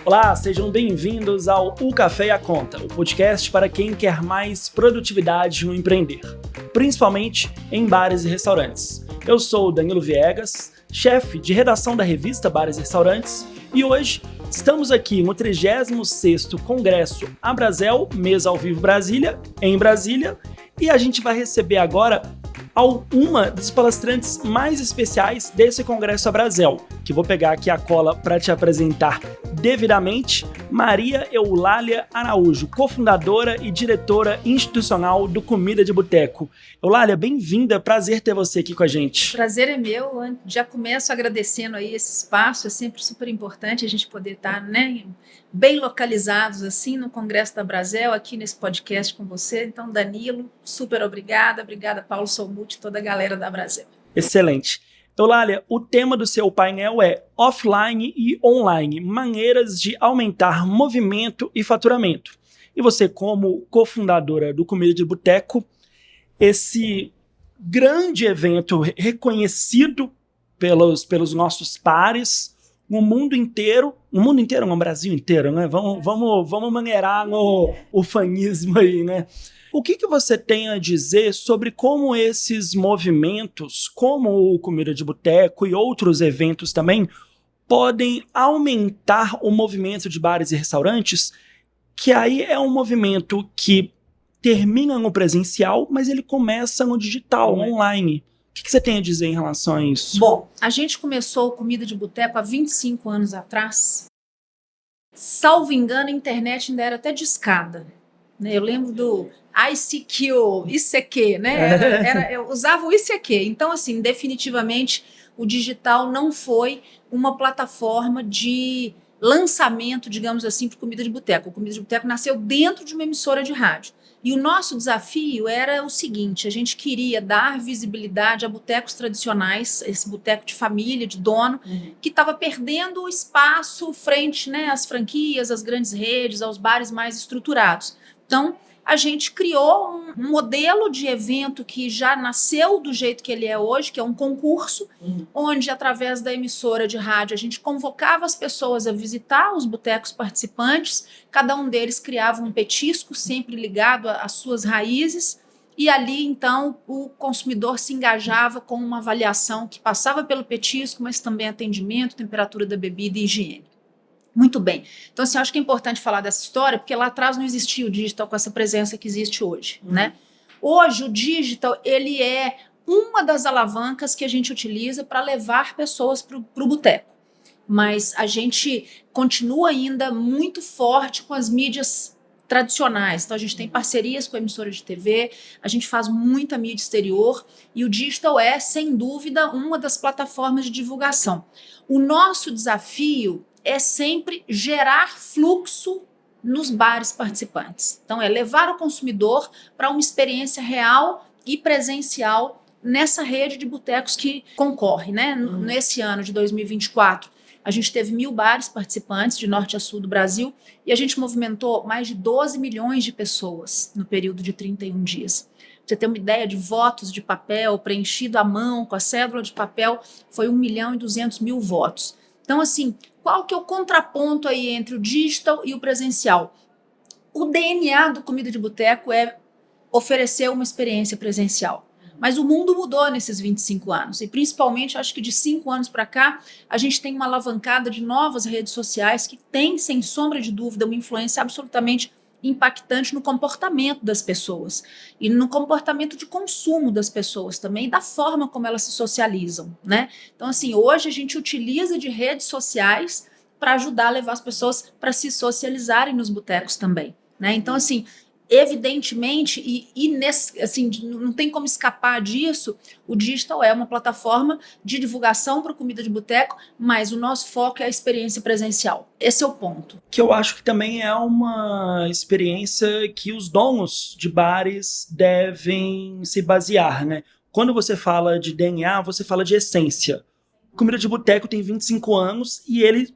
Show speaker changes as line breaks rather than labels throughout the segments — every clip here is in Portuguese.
Olá, sejam bem-vindos ao O Café e a Conta, o podcast para quem quer mais produtividade no empreender, principalmente em bares e restaurantes. Eu sou o Danilo Viegas, chefe de redação da revista Bares e Restaurantes, e hoje estamos aqui no 36º Congresso Abrazel, Mesa ao Vivo Brasília, em Brasília, e a gente vai receber agora uma das palestrantes mais especiais desse Congresso Abrazel, que vou pegar aqui a cola para te apresentar devidamente, Maria Eulália Araújo, cofundadora e diretora institucional do Comida de Boteco. Eulália, bem-vinda, prazer ter você aqui com a gente.
Prazer é meu, já começo agradecendo aí esse espaço, é sempre super importante a gente poder estar, bem localizados assim no Congresso da Abrazel, aqui nesse podcast com você. Então, Danilo, super obrigada Paulo Solmuth, toda a galera da Abrazel.
Excelente. Eulália, o tema do seu painel é offline e online, maneiras de aumentar movimento e faturamento. E você, como cofundadora do Comida de Boteco, esse grande evento reconhecido pelos nossos pares no mundo inteiro, no Brasil inteiro, né? Vamos maneirar no ufanismo aí, né? O que você tem a dizer sobre como esses movimentos, como o Comida de Boteco e outros eventos também, podem aumentar o movimento de bares e restaurantes, que aí é um movimento que termina no presencial, mas ele começa no digital, online. O que você tem a dizer em relação a isso?
Bom, a gente começou o Comida de Boteco há 25 anos atrás. Salvo engano, a internet ainda era até discada. Eu lembro do ICQ, né? Eu usava o ICQ. Então, assim, definitivamente, o digital não foi uma plataforma de lançamento, digamos assim, para o Comida de Boteco. O Comida de Boteco nasceu dentro de uma emissora de rádio. E o nosso desafio era o seguinte: a gente queria dar visibilidade a botecos tradicionais, esse boteco de família, de dono, que estava perdendo o espaço frente, às franquias, às grandes redes, aos bares mais estruturados. Então, a gente criou um modelo de evento que já nasceu do jeito que ele é hoje, que é um concurso, onde, através da emissora de rádio, a gente convocava as pessoas a visitar os botecos participantes, cada um deles criava um petisco, sempre ligado às suas raízes, e ali, então, o consumidor se engajava com uma avaliação que passava pelo petisco, mas também atendimento, temperatura da bebida e higiene. Muito bem. Então, assim, eu acho que é importante falar dessa história, porque lá atrás não existia o digital com essa presença que existe hoje, né? Hoje, o digital, ele é uma das alavancas que a gente utiliza para levar pessoas para o boteco. Mas a gente continua ainda muito forte com as mídias tradicionais. Então, a gente tem parcerias com emissoras de TV, a gente faz muita mídia exterior, e o digital é, sem dúvida, uma das plataformas de divulgação. O nosso desafio é sempre gerar fluxo nos bares participantes. Então, é levar o consumidor para uma experiência real e presencial nessa rede de botecos que concorre, Nesse ano de 2024, a gente teve 1.000 bares participantes de norte a sul do Brasil e a gente movimentou mais de 12 milhões de pessoas no período de 31 dias. Pra você ter uma ideia de votos de papel preenchido à mão, com a cédula de papel, foi 1.200.000 votos. Então, assim, qual que é o contraponto aí entre o digital e o presencial? O DNA do Comida de Boteco é oferecer uma experiência presencial. Mas o mundo mudou nesses 25 anos. E principalmente, acho que de 5 anos para cá, a gente tem uma alavancada de novas redes sociais que tem, sem sombra de dúvida, uma influência absolutamente impactante no comportamento das pessoas e no comportamento de consumo das pessoas também, da forma como elas se socializam, né? Então, assim, hoje a gente utiliza de redes sociais para ajudar a levar as pessoas para se socializarem nos botecos também, né? Então, assim, evidentemente, assim, não tem como escapar disso, o digital é uma plataforma de divulgação para Comida de Boteco, mas o nosso foco é a experiência presencial. Esse é o ponto.
Que eu acho que também é uma experiência que os donos de bares devem se basear, né? Quando você fala de DNA, você fala de essência. Comida de Boteco tem 25 anos e ele,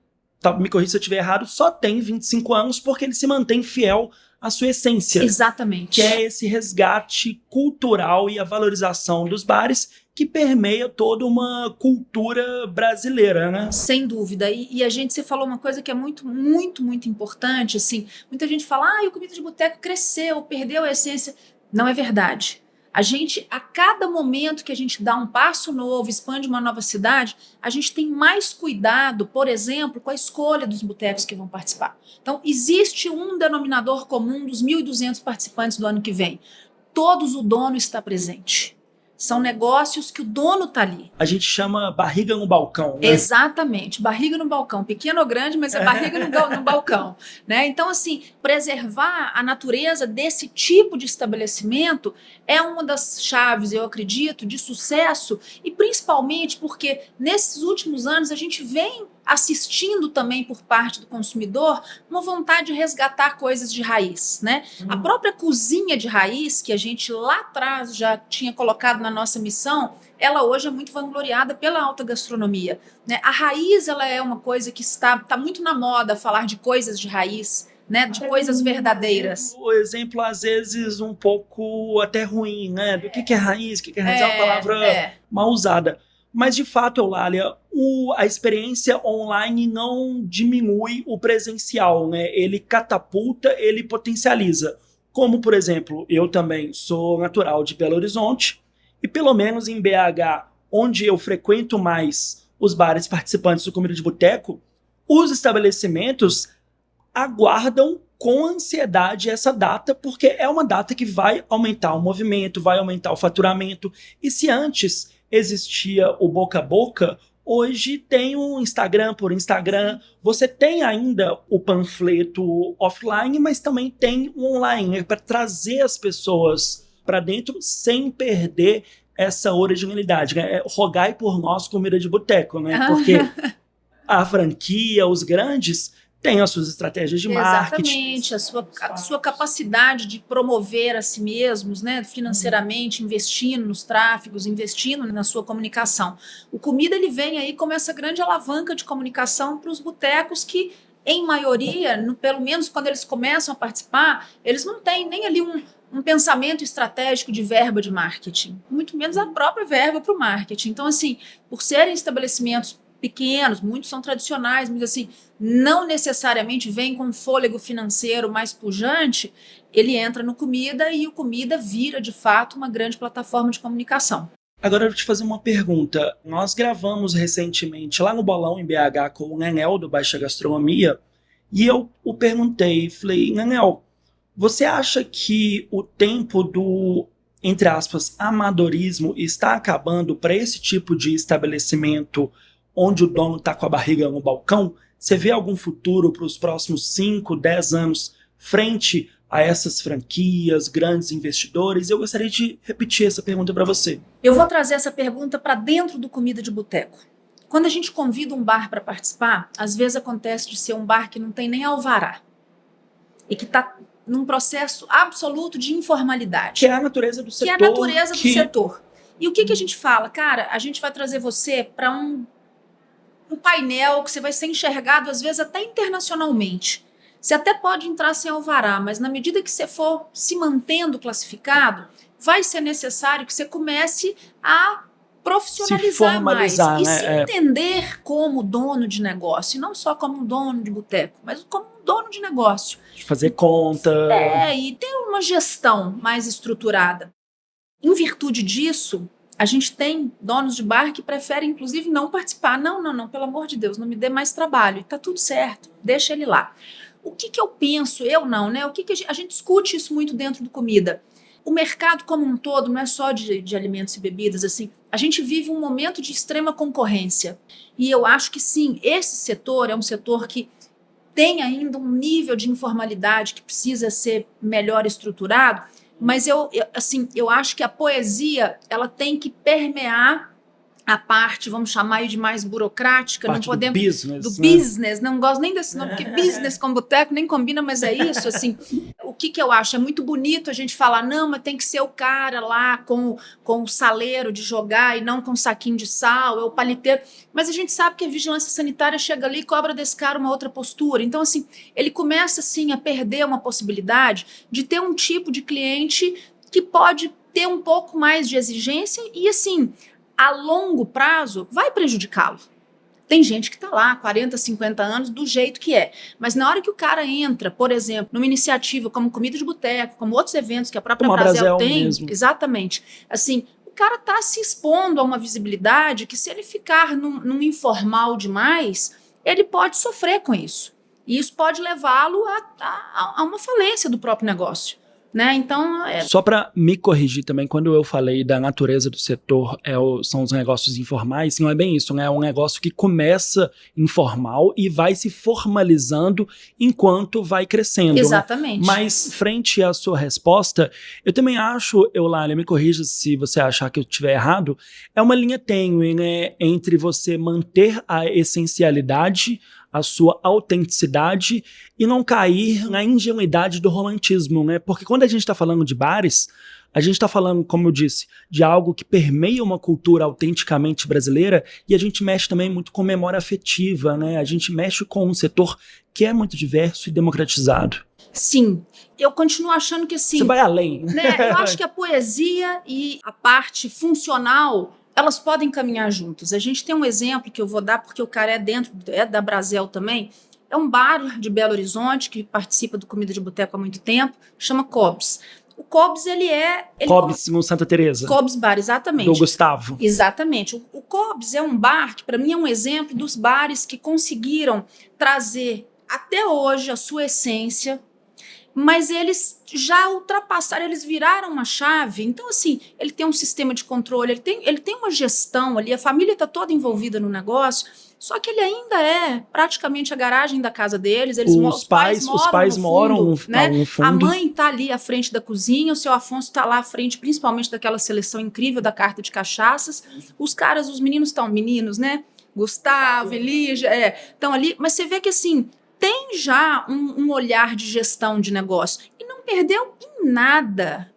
me corrija se eu estiver errado, só tem 25 anos porque ele se mantém fiel a sua essência.
Exatamente.
Que é esse resgate cultural e a valorização dos bares que permeia toda uma cultura brasileira, né?
Sem dúvida. E você falou uma coisa que é muito, muito, muito importante, assim, muita gente fala, o comida de boteco cresceu, perdeu a essência. Não é verdade. A gente, a cada momento que a gente dá um passo novo, expande uma nova cidade, a gente tem mais cuidado, por exemplo, com a escolha dos botecos que vão participar. Então, existe um denominador comum dos 1.200 participantes do ano que vem. Todos o dono está presente. São negócios que o dono está ali.
A gente chama barriga no balcão, né?
Exatamente, barriga no balcão. Pequeno ou grande, mas é barriga no balcão. Né? Então, assim, preservar a natureza desse tipo de estabelecimento é uma das chaves, eu acredito, de sucesso. E principalmente porque nesses últimos anos a gente vem assistindo também por parte do consumidor uma vontade de resgatar coisas de raiz, né? A própria cozinha de raiz, que a gente lá atrás já tinha colocado na nossa missão, ela hoje é muito vangloriada pela alta gastronomia, né? A raiz, ela é uma coisa que está muito na moda, falar de coisas de raiz, né? De coisas verdadeiras.
O exemplo, às vezes, um pouco até ruim, né? Do que é raiz, o que é raiz é uma palavra mal usada. Mas, de fato, Eulália, a experiência online não diminui o presencial, né? Ele catapulta, ele potencializa. Como, por exemplo, eu também sou natural de Belo Horizonte e, pelo menos em BH, onde eu frequento mais os bares participantes do Comida de Boteco, os estabelecimentos aguardam com ansiedade essa data, porque é uma data que vai aumentar o movimento, vai aumentar o faturamento. E se antes existia o boca a boca, hoje tem um Instagram por Instagram, você tem ainda o panfleto offline, mas também tem o online, para trazer as pessoas para dentro sem perder essa originalidade. Né? Rogai por nós comida de boteco, né? Porque a franquia, os grandes, tem as suas estratégias de marketing.
Exatamente, a sua capacidade de promover a si mesmos, né, financeiramente, investindo nos tráfegos, investindo na sua comunicação. O Comida, ele vem aí como essa grande alavanca de comunicação para os botecos que, em maioria, pelo menos quando eles começam a participar, eles não têm nem ali um pensamento estratégico de verba de marketing, muito menos a própria verba para o marketing. Então, assim, por serem estabelecimentos pequenos, muitos são tradicionais, mas assim, não necessariamente vem com um fôlego financeiro mais pujante, ele entra no Comida e o Comida vira, de fato, uma grande plataforma de comunicação.
Agora eu vou te fazer uma pergunta. Nós gravamos recentemente lá no Bolão, em BH, com o Nenel, do Baixa Gastronomia, e eu o perguntei, falei, Nenel, você acha que o tempo do, entre aspas, amadorismo está acabando para esse tipo de estabelecimento onde o dono está com a barriga no balcão? Você vê algum futuro para os próximos 5, 10 anos frente a essas franquias, grandes investidores? Eu gostaria de repetir essa pergunta para você.
Eu vou trazer essa pergunta para dentro do Comida de Boteco. Quando a gente convida um bar para participar, às vezes acontece de ser um bar que não tem nem alvará e que está num processo absoluto de informalidade.
Que é a natureza do setor.
Que é a natureza do setor. E o que a gente fala? Cara, a gente vai trazer você para um painel que você vai ser enxergado, às vezes, até internacionalmente. Você até pode entrar sem alvará, mas na medida que você for se mantendo classificado, vai ser necessário que você comece a profissionalizar mais e se entender como dono de negócio, e não só como um dono de boteco, mas como um dono de negócio.
De fazer conta.
E ter uma gestão mais estruturada. Em virtude disso, a gente tem donos de bar que preferem, inclusive, não participar. Não, pelo amor de Deus, não me dê mais trabalho. E tá tudo certo, deixa ele lá. O que eu penso? Eu não, né? O que a gente discute isso muito dentro do Comida. O mercado como um todo, não é só de alimentos e bebidas, assim, a gente vive um momento de extrema concorrência. E eu acho que sim, esse setor é um setor que tem ainda um nível de informalidade que precisa ser melhor estruturado, mas eu acho que a poesia ela tem que permear a parte, vamos chamar de mais burocrática,
Parte
não podemos...
do
Do business, não gosto nem desse nome, porque business com boteco nem combina, mas é isso, assim, o que eu acho? É muito bonito a gente falar, não, mas tem que ser o cara lá com o saleiro de jogar e não com o saquinho de sal, é o paliteiro, mas a gente sabe que a vigilância sanitária chega ali e cobra desse cara uma outra postura, então assim, ele começa assim a perder uma possibilidade de ter um tipo de cliente que pode ter um pouco mais de exigência e assim, a longo prazo, vai prejudicá-lo. Tem gente que está lá, 40, 50 anos, do jeito que é. Mas na hora que o cara entra, por exemplo, numa iniciativa como Comida de Boteco, como outros eventos que a própria Brasel tem,
mesmo.
Exatamente. Assim, o cara está se expondo a uma visibilidade que, se ele ficar num informal demais, ele pode sofrer com isso. E isso pode levá-lo a uma falência do próprio negócio. Né? Então,
Só para me corrigir também, quando eu falei da natureza do setor, são os negócios informais, não é bem isso, né? É um negócio que começa informal e vai se formalizando enquanto vai crescendo.
Exatamente.
Né? Mas, frente à sua resposta, eu também acho, Eulália, me corrija se você achar que eu estiver errado, é uma linha tênue, né, entre você manter a essencialidade, a sua autenticidade e não cair na ingenuidade do romantismo, né? Porque quando a gente está falando de bares, a gente está falando, como eu disse, de algo que permeia uma cultura autenticamente brasileira e a gente mexe também muito com memória afetiva, né? A gente mexe com um setor que é muito diverso e democratizado.
Sim, eu continuo achando que assim...
Você vai além.
Né? Eu acho que a poesia e a parte funcional, elas podem caminhar juntas. A gente tem um exemplo que eu vou dar, porque o cara é da Brasel também. É um bar de Belo Horizonte, que participa do Comida de Boteco há muito tempo, chama Cobs. O Cobs,
Cobs no Santa Teresa.
Cobs Bar, exatamente.
Do Gustavo.
Exatamente. O Cobs é um bar que, para mim, é um exemplo dos bares que conseguiram trazer, até hoje, a sua essência, mas eles já ultrapassaram, eles viraram uma chave. Então, assim, ele tem um sistema de controle, ele tem uma gestão ali, a família está toda envolvida no negócio, só que ele ainda é praticamente a garagem da casa deles.
Os pais moram no fundo,
né?
No fundo.
A mãe está ali à frente da cozinha, o seu Afonso está lá à frente, principalmente daquela seleção incrível da carta de cachaças. Os meninos estão, né? Gustavo, Elígia, estão ali, mas você vê que assim, tem já um olhar de gestão de negócio e não perdeu em nada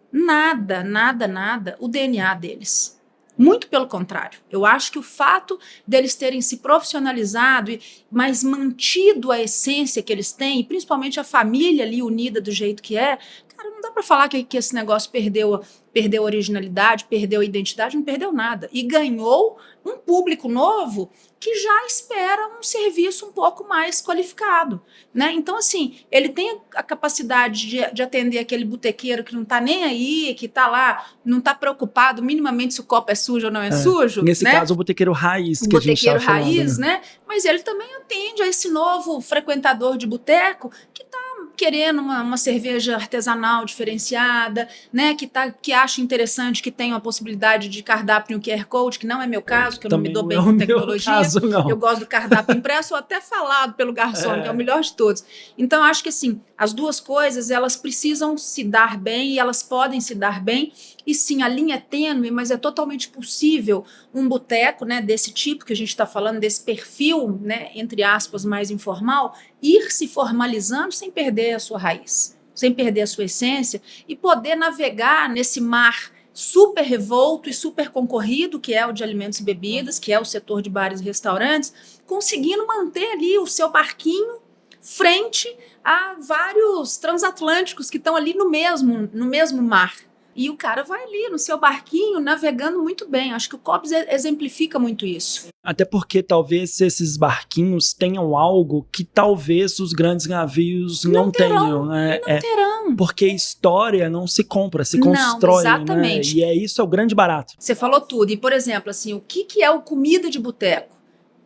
o DNA deles. Muito pelo contrário. Eu acho que o fato deles terem se profissionalizado, mas mantido a essência que eles têm, e principalmente a família ali unida do jeito que é, cara, não dá para falar que esse negócio perdeu a originalidade, perdeu a identidade, não perdeu nada. E ganhou um público novo que já espera um serviço um pouco mais qualificado, né? Então, assim, ele tem a capacidade de atender aquele botequeiro que não está nem aí, que está lá, não está preocupado minimamente se o copo é sujo ou não é sujo.
Nesse
né?
caso, o botequeiro raiz
O
que a gente está
botequeiro raiz,
falando,
né? Mas ele também atende a esse novo frequentador de boteco que está querendo uma cerveja artesanal diferenciada, né? Que acha interessante que tem uma possibilidade de cardápio no QR Code, que não é meu caso, que eu
Também
não me dou bem
não é
com
o meu
tecnologia.
caso, não.
Eu gosto do cardápio impresso ou até falado pelo garçom, que é o melhor de todos. Então, acho que assim, as duas coisas, elas precisam se dar bem e elas podem se dar bem. E sim, a linha é tênue, mas é totalmente possível um boteco, né, desse tipo que a gente está falando, desse perfil, né, entre aspas, mais informal, ir se formalizando sem perder a sua raiz, sem perder a sua essência e poder navegar nesse mar super revolto e super concorrido, que é o de alimentos e bebidas, que é o setor de bares e restaurantes, conseguindo manter ali o seu barquinho frente a vários transatlânticos que estão ali no mesmo mar. E o cara vai ali no seu barquinho, navegando muito bem. Acho que o Cobs exemplifica muito isso.
Até porque talvez esses barquinhos tenham algo que talvez os grandes navios não tenham. Né?
Não terão.
Porque história não se compra, se constrói.
Não, exatamente.
Né? E isso é o grande barato.
Você falou tudo. E, por exemplo, assim, o que é o Comida de Boteco?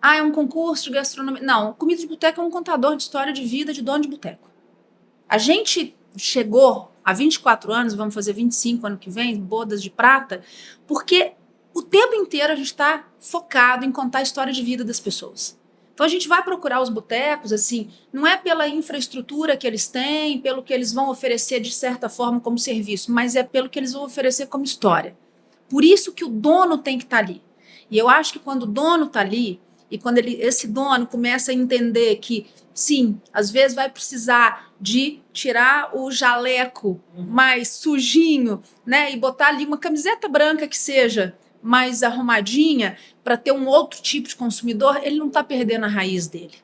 É um concurso de gastronomia. Não, Comida de Boteco é um contador de história de vida de dono de boteco. A gente chegou há 24 anos, vamos fazer 25 ano que vem, bodas de prata, porque o tempo inteiro a gente está focado em contar a história de vida das pessoas. Então a gente vai procurar os botecos, assim, não é pela infraestrutura que eles têm, pelo que eles vão oferecer de certa forma como serviço, mas é pelo que eles vão oferecer como história. Por isso que o dono tem que estar ali. E eu acho que quando o dono está ali, e quando esse dono começa a entender que, sim, às vezes vai precisar de tirar o jaleco mais sujinho, né, e botar ali uma camiseta branca que seja mais arrumadinha para ter um outro tipo de consumidor, ele não está perdendo a raiz dele.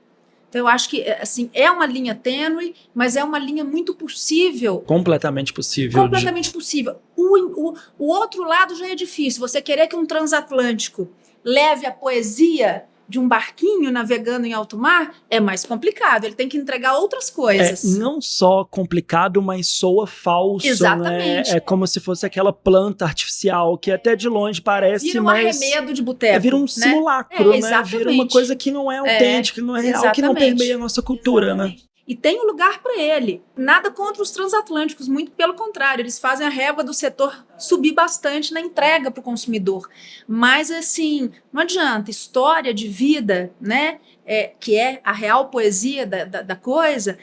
Então, eu acho que assim, é uma linha tênue, mas é uma linha muito possível.
Completamente possível.
Completamente possível. O outro lado já é difícil. Você querer que um transatlântico leve a poesia de um barquinho navegando em alto mar é mais complicado. Ele tem que entregar outras coisas.
Não só complicado, mas soa falso.
Exatamente.
Né? É como se fosse aquela planta artificial que até de longe parece,
vira um
mas
arremedo de boteco.
vira um
né?
simulacro, né?
Exatamente.
Vira uma coisa que não é autêntica, que não é real, que não permeia a nossa cultura,
exatamente.
Né?
E tem um lugar para ele. Nada contra os transatlânticos, muito pelo contrário, eles fazem a régua do setor subir bastante na entrega para o consumidor. Mas, assim, não adianta. História de vida, né, que é a real poesia da coisa,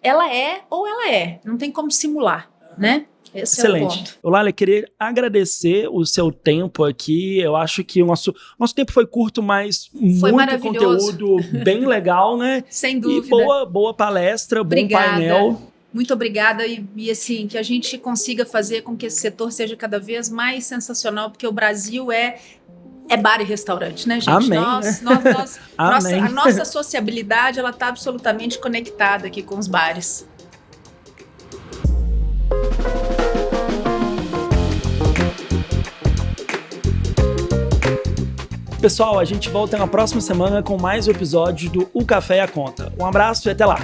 ela é ou ela é. Não tem como simular, né? Esse
Excelente.
É o ponto.
Eulália, queria agradecer o seu tempo aqui. Eu acho que o nosso tempo foi curto, mas
foi
muito conteúdo bem legal, né?
Sem dúvida.
E boa palestra,
obrigada.
Bom painel.
Muito obrigada e assim, que a gente consiga fazer com que esse setor seja cada vez mais sensacional, porque o Brasil é bar e restaurante, né, gente?
Amém.
Amém. A nossa sociabilidade, ela está absolutamente conectada aqui com os bares.
Pessoal, a gente volta na próxima semana com mais um episódio do O Café e a Conta. Um abraço e até lá!